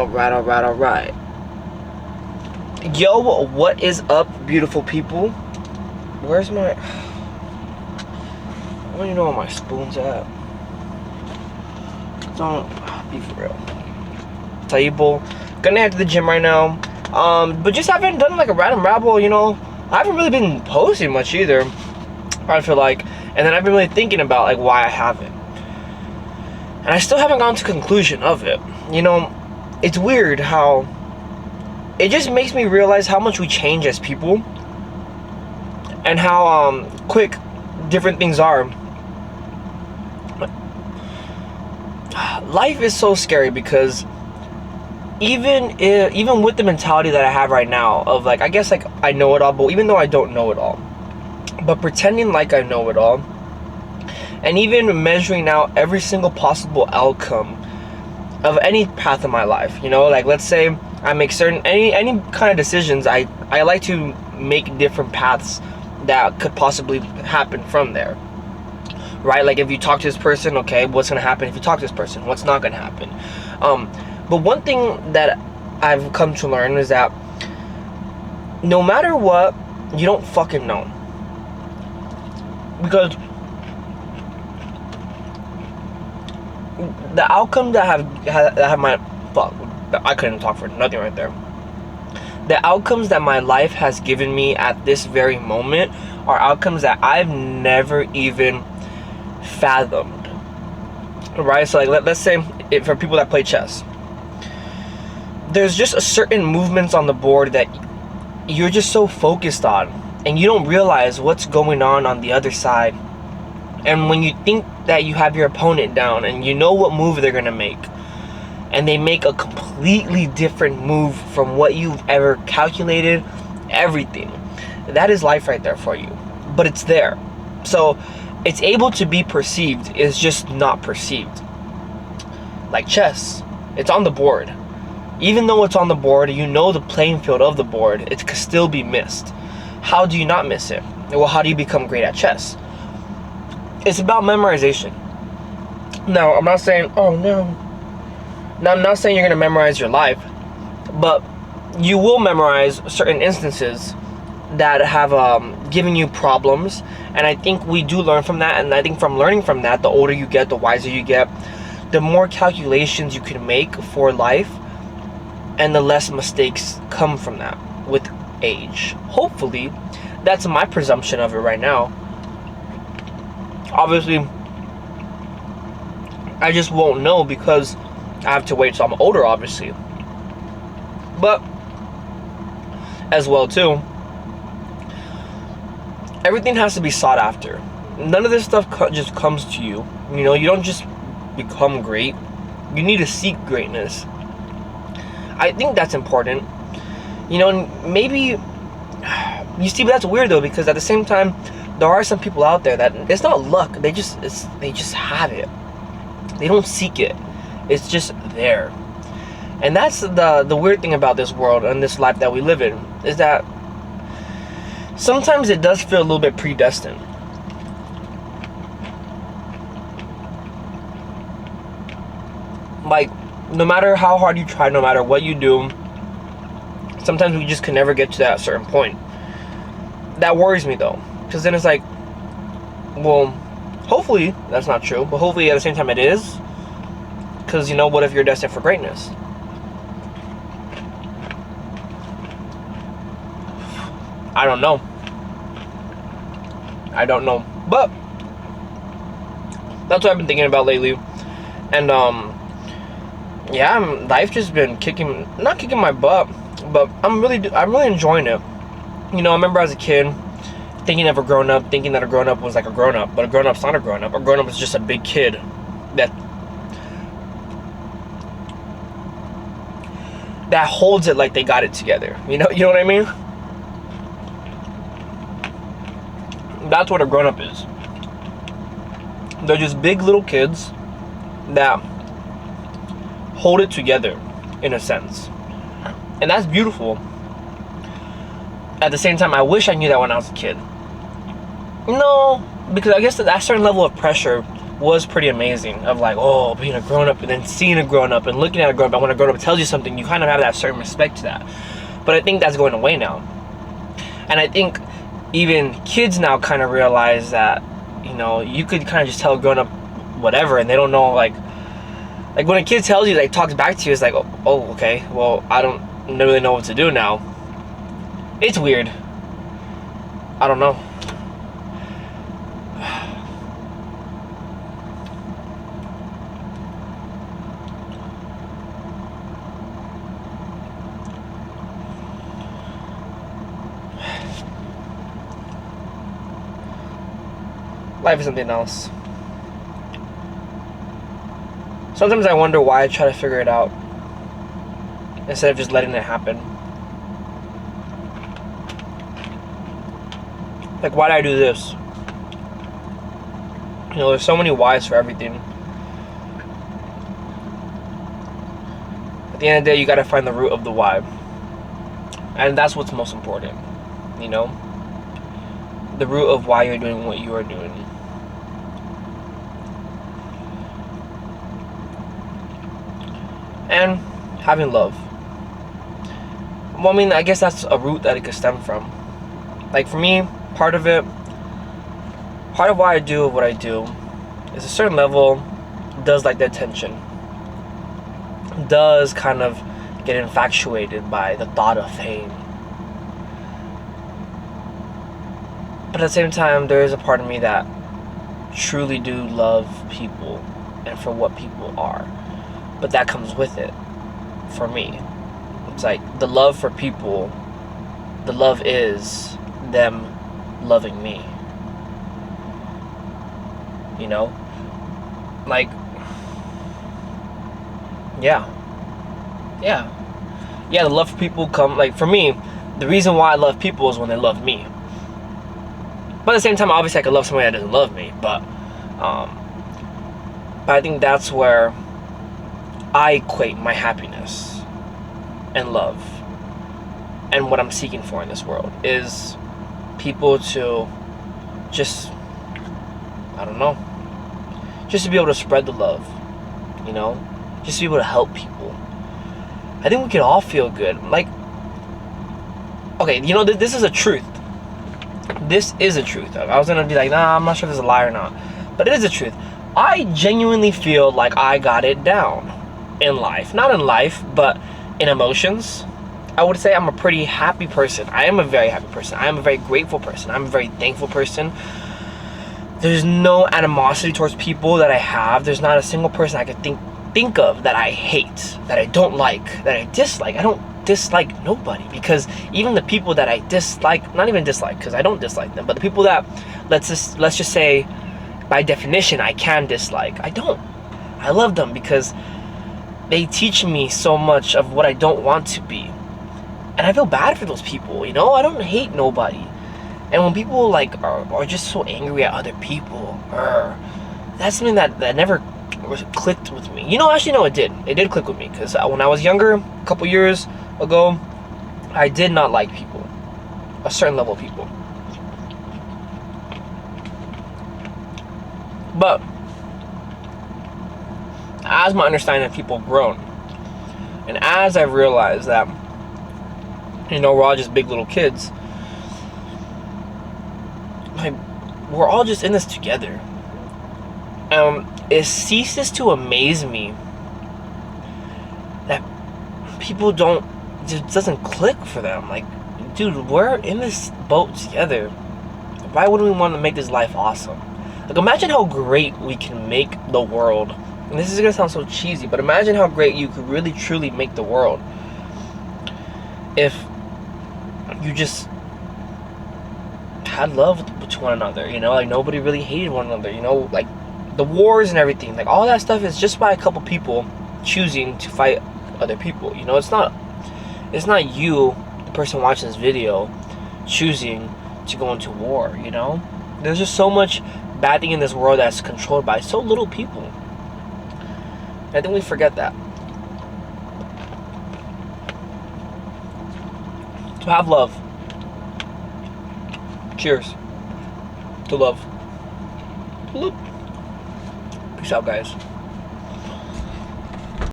Alright. Yo, what is up, beautiful people? Where's my... I don't even know where my spoon's at. Don't be for real. Table. Gonna head to the gym right now. But just haven't done like a random rabble, you know. I haven't really been posting much either, I feel like. And then I've been really thinking about like why I haven't. And I still haven't gotten to conclusion of it. You know, it's weird how it just makes me realize how much we change as people and how quick different things are. Life is so scary because even with the mentality that I have right now of like, I guess like I know it all, but even though I don't know it all, but pretending like I know it all, and even measuring out every single possible outcome of any path in my life, you know, like let's say I make certain any kind of decisions, I like to make different paths that could possibly happen from there. Right? Like if you talk to this person, okay, what's gonna happen if you talk to this person? What's not gonna happen? But one thing that I've come to learn is that no matter what, you don't fucking know. Because the outcome that have my fuck, I couldn't talk for nothing right there. The outcomes that my life has given me at this very moment are outcomes that I've never even fathomed. Right? So like let's say for people that play chess, there's just a certain movements on the board that you're just so focused on and you don't realize what's going on the other side. And when you think that you have your opponent down and you know what move they're gonna make, and they make a completely different move from what you've ever calculated, everything, that is life right there for you. But it's there. So it's able to be perceived, it's just not perceived. Like chess, it's on the board. Even though it's on the board, you know the playing field of the board, it could still be missed. How do you not miss it? Well, how do you become great at chess? It's about memorization. Now, I'm not saying, oh no. Now, I'm not saying you're gonna memorize your life, but you will memorize certain instances that have given you problems, and I think we do learn from that. And I think from learning from that, the older you get, the wiser you get, the more calculations you can make for life, and the less mistakes come from that with age. Hopefully, that's my presumption of it right now. Obviously, I just won't know because I have to wait till I'm older, obviously. But as well too, everything has to be sought after. None of this stuff just comes to you. You know, you don't just become great. You need to seek greatness. I think that's important. You know, and maybe you see, but that's weird though, because at the same time, there are some people out there that it's not luck. They just have it. They don't seek it. It's just there. And that's the weird thing about this world and this life that we live in, is that sometimes it does feel a little bit predestined. Like, no matter how hard you try, no matter what you do, sometimes we just can never get to that certain point. That worries me though, because then it's like, well, hopefully that's not true, but hopefully at the same time it is. Because, you know, what if you're destined for greatness? I don't know. But that's what I've been thinking about lately. And yeah, life just been not kicking my butt, but I'm really enjoying it. You know, I remember as a kid thinking that a grown-up was like a grown-up, but a grown-up's not a grown-up. A grown-up is just a big kid that holds it like they got it together. You know what I mean? That's what a grown-up is. They're just big little kids that hold it together, in a sense. And that's beautiful. At the same time, I wish I knew that when I was a kid. No, because I guess that certain level of pressure was pretty amazing. Of like, oh, being a grown up and then seeing a grown up and looking at a grown up. And when a grown up tells you something, you kind of have that certain respect to that. But I think that's going away now. And I think even kids now kind of realize that, you know, you could kind of just tell a grown up whatever, and they don't know, like when a kid tells you, like, talks back to you, it's like, oh, okay, well, I don't really know what to do now. It's weird. I don't know. Life is something else. Sometimes I wonder why I try to figure it out instead of just letting it happen. Like, why did I do this? You know, there's so many whys for everything. At the end of the day, you gotta find the root of the why. And that's what's most important, you know? The root of why you're doing what you are doing. And having love. Well, I mean, I guess that's a root that it could stem from. Like, for me, part of why I do what I do is a certain level does like the attention. Does kind of get infatuated by the thought of fame. But at the same time, there is a part of me that truly do love people and for what people are. But that comes with it, for me. It's like, the love for people, the love is them loving me. You know? Like, yeah, the love for people come, like, for me, the reason why I love people is when they love me. But at the same time, obviously I could love somebody that doesn't love me, but I think that's where I equate my happiness and love and what I'm seeking for in this world is people to just, I don't know, just to be able to spread the love, you know, just to be able to help people. I think we could all feel good. Like, okay, you know, this is a truth. This is a truth. I was gonna be like, nah, I'm not sure if it's a lie or not, but it is a truth. I genuinely feel like I got it down in life. Not in life, but in emotions. I would say I'm a pretty happy person. I am a very happy person. I am a very grateful person. I'm a very thankful person. There's no animosity towards people that I have. There's not a single person I could think of that I hate, that I don't like, that I dislike. I don't dislike nobody, because even the people that I dislike, not even dislike, because I don't dislike them, but the people that, let's just say, by definition, I can dislike, I don't. I love them because they teach me so much of what I don't want to be. And I feel bad for those people, you know? I don't hate nobody. And when people, like, are just so angry at other people, that's something that never clicked with me. You know, actually, no, it did. It did click with me, because when I was younger, a couple years ago, I did not like people. A certain level of people. But as my understanding of people grown, and as I realized that, you know, we're all just big little kids, like, we're all just in this together. It ceases to amaze me that people it doesn't click for them. Like, dude, we're in this boat together. Why wouldn't we want to make this life awesome? Like, imagine how great we can make the world. And this is gonna sound so cheesy, but imagine how great you could really truly make the world if you just had love with one another, you know? Like, nobody really hated one another, you know? Like, the wars and everything, like, all that stuff is just by a couple people choosing to fight other people, you know? It's not you, the person watching this video, choosing to go into war, you know? There's just so much bad thing in this world that's controlled by so little people. And I think we forget that. To have love. Cheers to love. Peace out, guys.